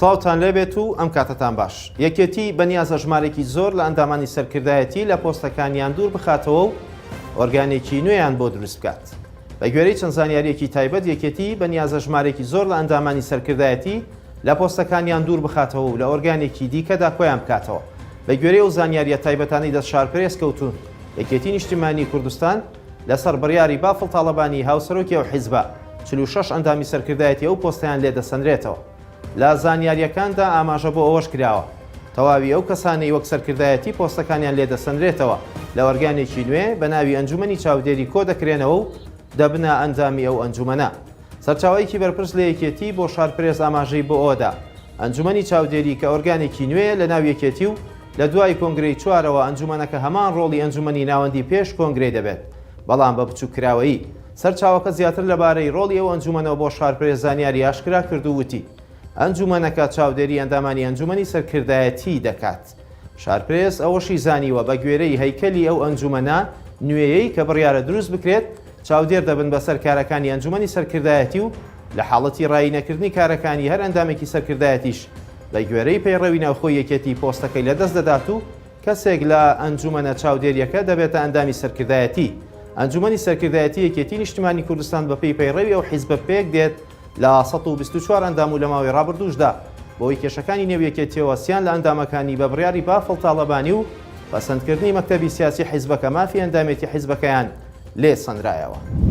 سڵاوتان لێبێت و ئەم کاتتان باش. یەکێتی بەنیازە ژمارێکی زۆر لە ئەندامانی سەرکردایەتی لە پۆستەکانیان دوور بخاتەوە و ئۆرگانێکی نوێیان بۆ دروست بکات. بە گوێرەی چەند زانیاریەکی تایبەت یەکێتی بەنیازە ژمارێکی زۆر لە ئەندامانی سەرکردایەتی لە پۆستەکانیان دوور بخاتەوە و لە ئۆرگانێکی دیکەدا کۆیان بکاتەوە. بە گوێرەی و زانیاریە تایبەتانی دەست شارپرێز کەوتون یەکێتی نیشتیمانی کوردستان لەسەر بڕیاری بافڵ تاڵەبانی هاوسەرۆکی ئەو حیزبە 46 ئەندامی سەرکردایەتی ئەو پۆستەیان لێدەسەنرێتەوە. لە زانیاریەکاندا ئاماژە بۆ ئەوەش کراوە تەواوی ئەو کەسانەی وەک سەرکردایەتی پۆستەکانیان لێدەسەنرێتەوە لە ئۆرگانێکی نوێ بە ناوی ئەنجومەنی چاودێری کۆ دەکرێنەوە و دەبنە ئەندامی ئەو ئەنجومەنە. سەرچاوەیەکی بەرپرس لە یەکێتی بۆ شارپرێز ئاماژەی بۆ ئەوەدا ئەنجومەنی چاودێری کە ئۆرگانێکی نوێ لە ناو یەکێتی و لە دوای کۆنگرەی چوارەوە ئەنجومەنەکە هەمان ڕۆڵی ئەنجومەنی ناوەندی پێش کۆنگرەی دەبێت بەڵام بە بچووکراوەیی. سەرچاوەکە زیاتر لەبارەی ڕۆڵی ئەو ئەنجومەنەوە بۆ شارپرێز زانیاری ئاشکرا کرد و وتی ئەنجومەنەکە چاودێری ئەندامانی ئەنجومەنی سەرکردایەتی دەکات. شارپرێز ئەوەشی زانیوە بە گوێرەی هەیکەلی ئەو ئەنجومەنە نوێیەی کە بڕیارە دروست بکرێت چاودێر دەبن بەسەر کارەکانی ئەنجومەنی سەرکردایەتی و لە حاڵەتی ڕایی نەکردنی کارەکانی هەر ئەندامێکی سەرکردایەتیش بە گوێرەی پەیڕەوی ناوخۆی یەکێتی پۆستەکەی لەدەست دەدات و کەسێک لە ئەنجومەنە چاودێریەکە دەبێتە ئەندامی سەرکردایەتی. ئەنجومەنی سەرکردایەتی یەکێتی نیشتیمانی کوردستان بەپێی پەیڕەوی ئەو حیزبە پێک دێت لە 124 ئەندام و لە ماوەی ڕابردووشدا بۆی کێشەکانی نێویەکێتیەوە سیان لە ئەندامەکانی بە بڕیاری بافڵ تاڵەبانی و پەسەندکردنی مەکتەبی سیاسی حیزبەکە مافی ئەندامێتی حیزبەکەیان لێ سەنرایەوە.